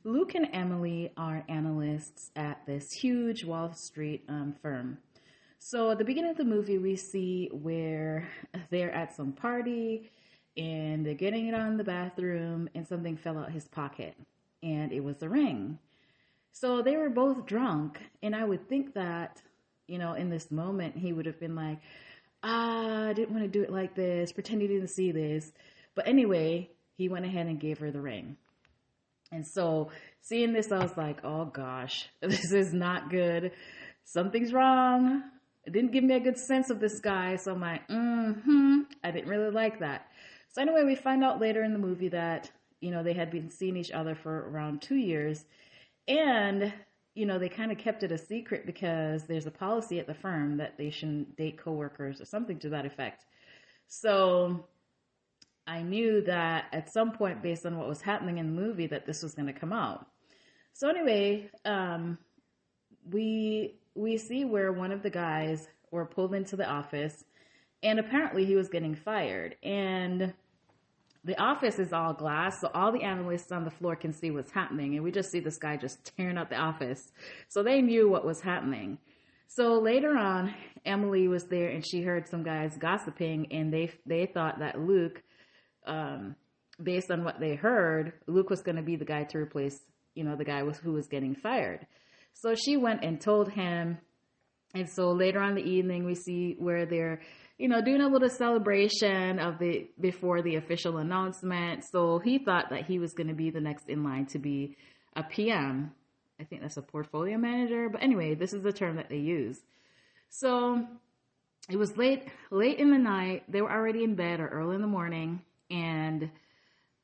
Luke and Emily are analysts at this huge Wall Street firm. So at the beginning of the movie, we see where they're at some party and they're getting it on in the bathroom and something fell out his pocket and it was a ring. So they were both drunk, and I would think that, in this moment, he would have been like, I didn't want to do it like this, pretend he didn't see this. But anyway, he went ahead and gave her the ring. And so seeing this, I was like, oh gosh, this is not good. Something's wrong. It didn't give me a good sense of this guy. So I'm like, I didn't really like that. So anyway, we find out later in the movie that, they had been seeing each other for around 2 years. And, they kind of kept it a secret because there's a policy at the firm that they shouldn't date coworkers or something to that effect. So I knew that at some point, based on what was happening in the movie, that this was going to come out. So anyway, we see where one of the guys were pulled into the office, and apparently he was getting fired. And the office is all glass, so all the analysts on the floor can see what's happening. And we just see this guy just tearing up the office. So they knew what was happening. So later on, Emily was there and she heard some guys gossiping, and they thought that Luke, based on what they heard, Luke was going to be the guy to replace, the guy who was getting fired. So she went and told him. And so later on in the evening, we see where they're, doing a little celebration before the official announcement. So he thought that he was going to be the next in line to be a PM. I think that's a portfolio manager. But anyway, this is the term that they use. So it was late in the night. They were already in bed or early in the morning. And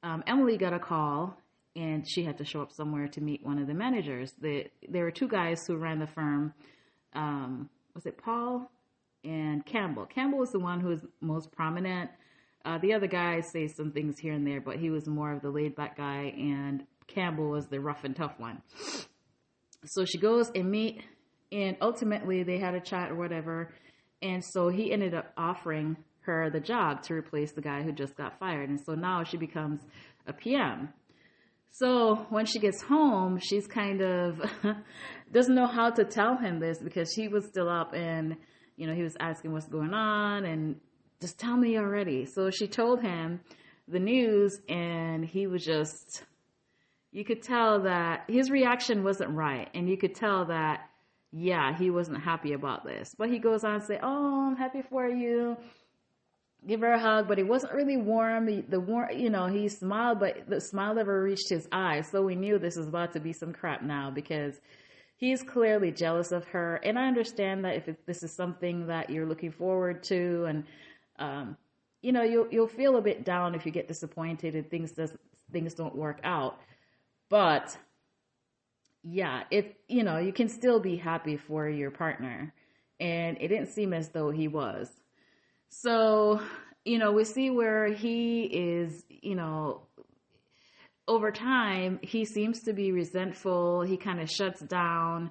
Emily got a call, and she had to show up somewhere to meet one of the managers. There were two guys who ran the firm. Was it Paul and Campbell? Campbell was the one who was most prominent. The other guys say some things here and there, but he was more of the laid back guy, and Campbell was the rough and tough one. So she goes and meet, and ultimately they had a chat or whatever. And so he ended up offering her the job to replace the guy who just got fired. And so now she becomes a PM. So when she gets home, she's kind of doesn't know how to tell him this because he was still up and, he was asking what's going on and just tell me already. So she told him the news, and he was just, you could tell that his reaction wasn't right. And you could tell that, yeah, he wasn't happy about this. But he goes on to say, oh, I'm happy for you. Give her a hug, but it wasn't really warm. He smiled, but the smile never reached his eyes. So we knew this was about to be some crap now because he's clearly jealous of her. And I understand that if this is something that you're looking forward to, and you'll feel a bit down if you get disappointed and things don't work out. But yeah, you can still be happy for your partner, and it didn't seem as though he was. So, we see where he is, over time, he seems to be resentful. He kind of shuts down,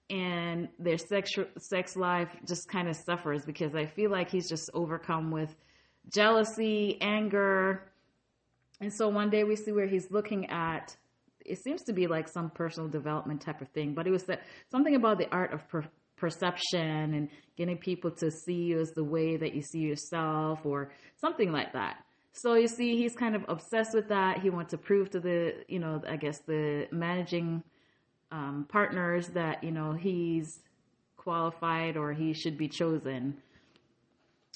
and their sex life just kind of suffers because I feel like he's just overcome with jealousy, anger. And so one day we see where he's looking at, it seems to be like some personal development type of thing, but it was something about the art of perception and getting people to see you as the way that you see yourself or something like that. So you see, he's kind of obsessed with that. He wants to prove to the managing partners that, he's qualified or he should be chosen.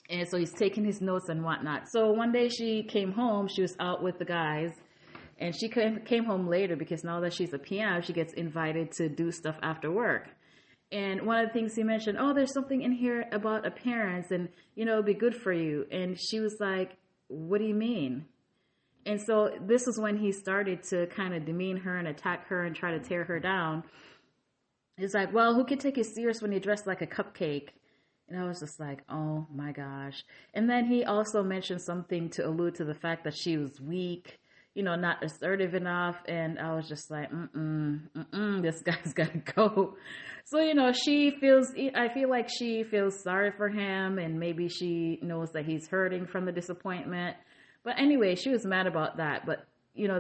And so he's taking his notes and whatnot. So one day she came home, she was out with the guys, and she came home later because now that she's a PM, she gets invited to do stuff after work. And one of the things he mentioned, oh, there's something in here about appearance and, it'll be good for you. And she was like, what do you mean? And so this was when he started to kind of demean her and attack her and try to tear her down. It's like, well, who can take you serious when you dress like a cupcake? And I was just like, oh my gosh. And then he also mentioned something to allude to the fact that she was weak, not assertive enough. And I was just like, this guy's got to go. So, I feel like she feels sorry for him, and maybe she knows that he's hurting from the disappointment. But anyway, she was mad about that. But,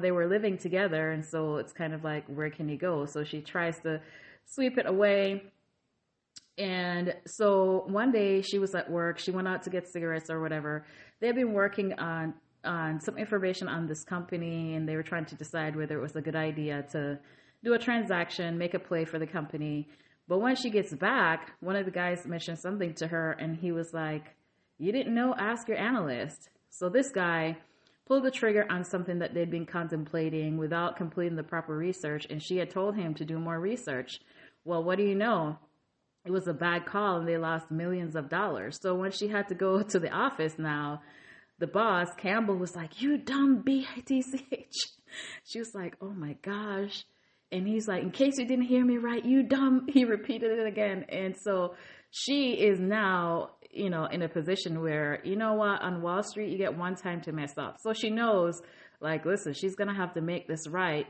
they were living together. And so it's kind of like, where can he go? So she tries to sweep it away. And so one day she was at work. She went out to get cigarettes or whatever. They've been working on some information on this company, and they were trying to decide whether it was a good idea to do a transaction, make a play for the company. But when she gets back, one of the guys mentioned something to her, and he was like, "You didn't know? Ask your analyst." So this guy pulled the trigger on something that they'd been contemplating without completing the proper research, and she had told him to do more research. Well, what do you know? It was a bad call, and they lost millions of dollars. So when she had to go to the office now, the boss, Campbell, was like, "You dumb bitch." She was like, "Oh my gosh." And he's like, "In case you didn't hear me right, you dumb." He repeated it again. And so she is now, in a position where, you know what, on Wall Street, you get one time to mess up. So she knows, like, listen, she's going to have to make this right,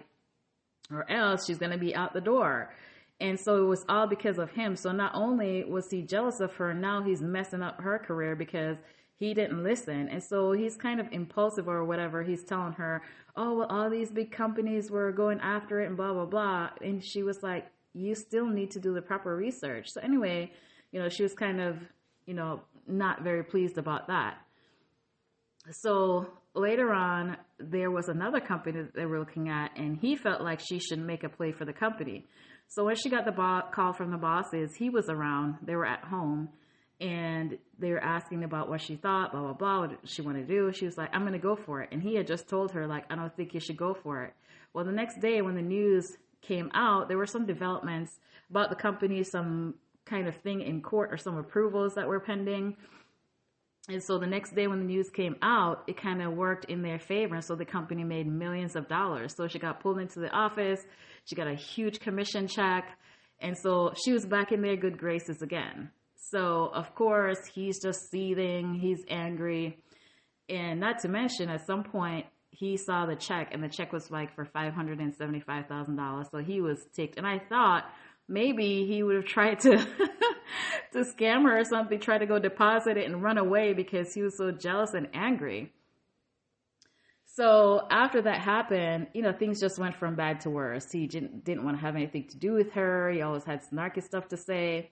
or else she's going to be out the door. And so it was all because of him. So not only was he jealous of her, now he's messing up her career because he didn't listen. And so he's kind of impulsive or whatever. He's telling her, "Oh, well, all these big companies were going after it and blah, blah, blah." And she was like, "You still need to do the proper research." So anyway, she was kind of, not very pleased about that. So later on, there was another company that they were looking at, and he felt like she should make a play for the company. So when she got the call from the bosses, he was around. They were at home, and they were asking about what she thought, blah, blah, blah, what she wanted to do. She was like, "I'm going to go for it." And he had just told her, like, "I don't think you should go for it." Well, the next day when the news came out, there were some developments about the company, some kind of thing in court or some approvals that were pending. And so the next day when the news came out, it kind of worked in their favor. And so the company made millions of dollars. So she got pulled into the office. She got a huge commission check. And so she was back in their good graces again. So, of course, he's just seething. He's angry. And not to mention, at some point, he saw the check, and the check was like for $575,000. So he was ticked. And I thought maybe he would have tried to to scam her or something, try to go deposit it and run away because he was so jealous and angry. So after that happened, things just went from bad to worse. He didn't want to have anything to do with her. He always had snarky stuff to say.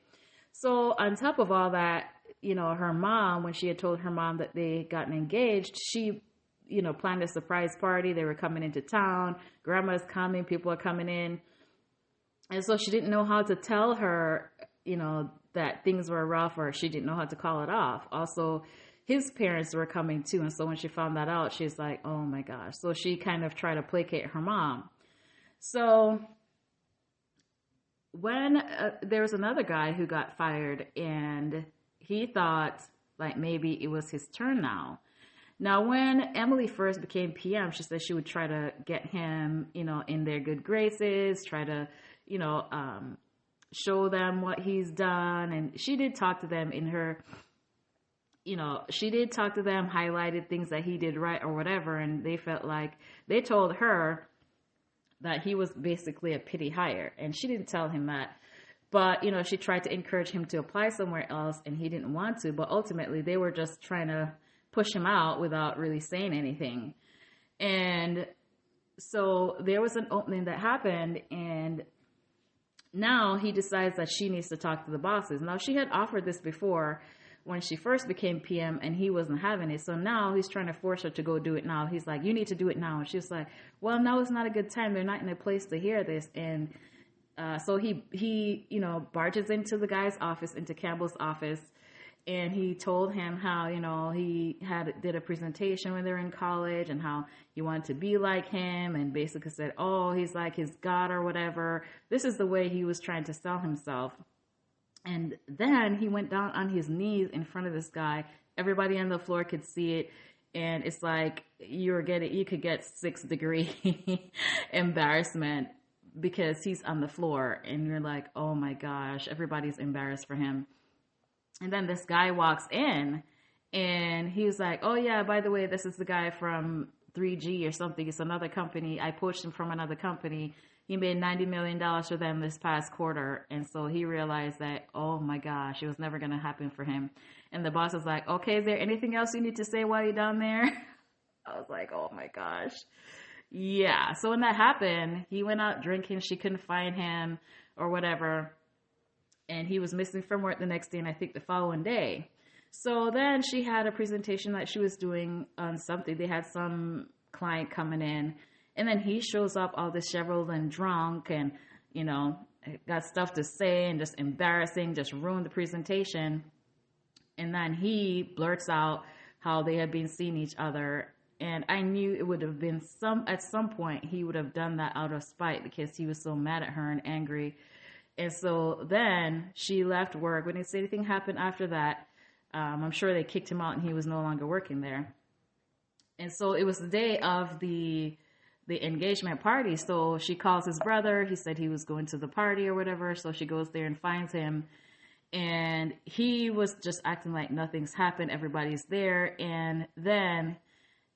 So on top of all that, her mom, when she had told her mom that they gotten engaged, she, planned a surprise party. They were coming into town. Grandma's coming. People are coming in. And so she didn't know how to tell her, that things were rough, or she didn't know how to call it off. Also, his parents were coming too. And so when she found that out, she's like, "Oh my gosh." So she kind of tried to placate her mom. So when there was another guy who got fired, and he thought like maybe it was his turn now. Now, when Emily first became PM, she said she would try to get him, in their good graces, try to, show them what he's done. And she did talk to them in her, she did talk to them, highlighted things that he did right or whatever. And they felt like they told her that he was basically a pity hire. And she didn't tell him that. But, she tried to encourage him to apply somewhere else, and he didn't want to. But ultimately, they were just trying to push him out without really saying anything. And so there was an opening that happened, and now he decides that she needs to talk to the bosses. Now, she had offered this before when she first became PM, and he wasn't having it. So now he's trying to force her to go do it now. He's like, "You need to do it now." And she's like, "Well, now is not a good time. They're not in a place to hear this." And so he barges into the guy's office, into Campbell's office, and he told him how, he did a presentation when they were in college and how he wanted to be like him, and basically said, "Oh, he's like his God," or whatever. This is the way he was trying to sell himself. And then he went down on his knees in front of this guy. Everybody on the floor could see it. And it's like you could get 6th-degree embarrassment because he's on the floor. And you're like, oh my gosh, everybody's embarrassed for him. And then this guy walks in, and he was like, "Oh yeah, by the way, this is the guy from 3G or something. It's another company. I poached him from another company. He made $90 million for them this past quarter." And so he realized that, oh my gosh, it was never going to happen for him. And the boss was like, "Okay, is there anything else you need to say while you're down there?" I was like, oh my gosh. Yeah. So when that happened, he went out drinking. She couldn't find him or whatever. And he was missing from work the next day and I think the following day. So then she had a presentation that she was doing on something. They had some client coming in. And then he shows up all disheveled and drunk and, you know, got stuff to say and just embarrassing, just ruined the presentation. And then he blurts out how they had been seeing each other. And I knew it would have been at some point he would have done that out of spite because he was so mad at her and angry. And so then she left work. We didn't say anything happened after that. I'm sure they kicked him out and he was no longer working there. And so it was the day of the engagement party. So she calls his brother. He said he was going to the party or whatever. So she goes there and finds him. And he was just acting like nothing's happened. Everybody's there. And then,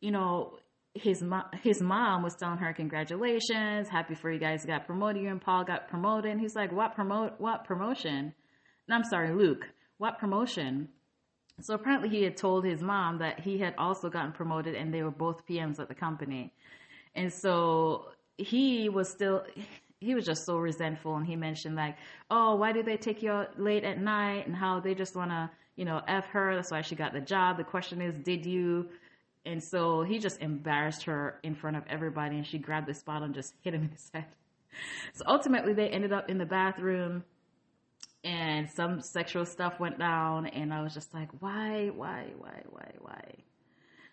you know, his mom was telling her, congratulations, happy for you guys got promoted. You and Paul got promoted. And he's like, what promotion? No, I'm sorry, Luke, what promotion? So apparently he had told his mom that he had also gotten promoted and they were both PMs at the company. And so he was just so resentful. And he mentioned like, oh, why did they take you out late at night and how they just want to, you know, F her. That's why she got the job. The question is, did you? And so he just embarrassed her in front of everybody and she grabbed this bottle and just hit him in his head. So ultimately they ended up in the bathroom and some sexual stuff went down and I was just like, why?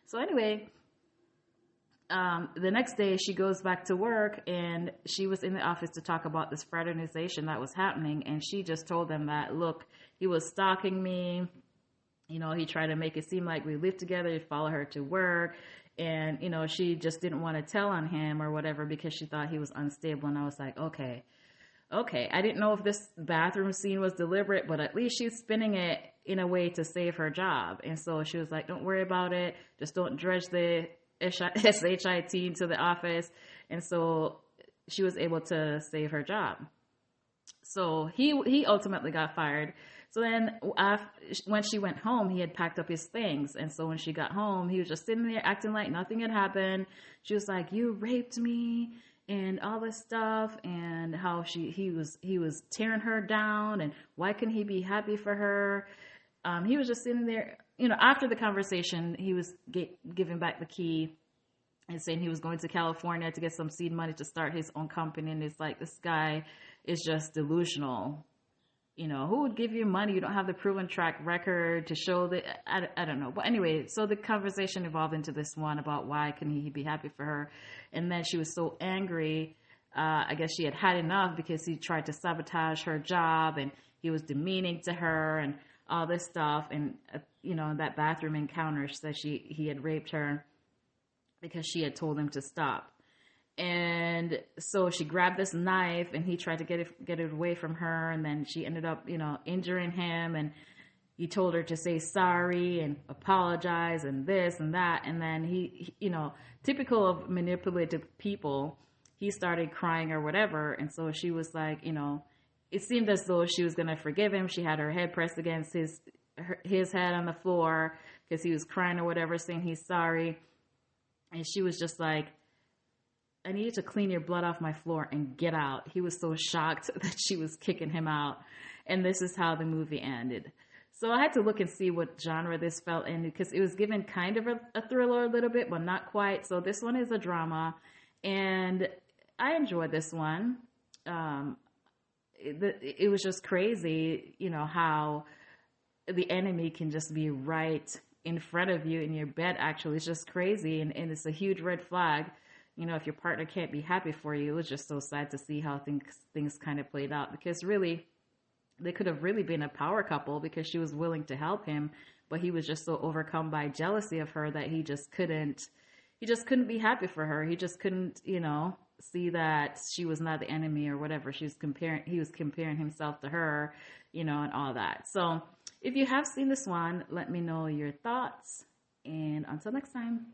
So anyway, the next day she goes back to work and she was in the office to talk about this fraternization that was happening. And she just told them that, look, he was stalking me. You know, he tried to make it seem like we lived together. He'd follow her to work. And, you know, she just didn't want to tell on him or whatever because she thought he was unstable. And I was like, okay. I didn't know if this bathroom scene was deliberate, but at least she's spinning it in a way to save her job. And so she was like, don't worry about it. Just don't dredge the SHIT into the office. And so she was able to save her job. So he ultimately got fired. So then when she went home, he had packed up his things. And so when she got home, he was just sitting there acting like nothing had happened. She was like, you raped me and all this stuff and how he was tearing her down and why couldn't he be happy for her? He was just sitting there, you know, after the conversation, he was giving back the key and saying he was going to California to get some seed money to start his own company. And it's like, this guy is just delusional. You know, who would give you money? You don't have the proven track record to show that. I don't know. But anyway, so the conversation evolved into this one about why couldn't he be happy for her? And then she was so angry. I guess she had had enough because he tried to sabotage her job and he was demeaning to her and all this stuff. And, you know, that bathroom encounter, she said he had raped her because she had told him to stop. And so she grabbed this knife and he tried to get it away from her. And then she ended up, you know, injuring him. And he told her to say sorry and apologize and this and that. And then he, you know, typical of manipulative people, he started crying or whatever. And so she was like, you know, it seemed as though she was going to forgive him. She had her head pressed against his head on the floor because he was crying or whatever, saying he's sorry. And she was just like, I need you to clean your blood off my floor and get out. He was so shocked that she was kicking him out. And this is how the movie ended. So I had to look and see what genre this fell in because it was given kind of a thriller a little bit, but not quite. So this one is a drama. And I enjoyed this one. It was just crazy, you know, how the enemy can just be right in front of you in your bed, actually. It's just crazy. And it's a huge red flag. You know, if your partner can't be happy for you, it was just so sad to see how things kind of played out because really they could have really been a power couple because she was willing to help him, but he was just so overcome by jealousy of her that he just couldn't be happy for her. He just couldn't, you know, see that she was not the enemy or whatever. He was comparing himself to her, you know, and all that. So if you have seen this one, let me know your thoughts and until next time.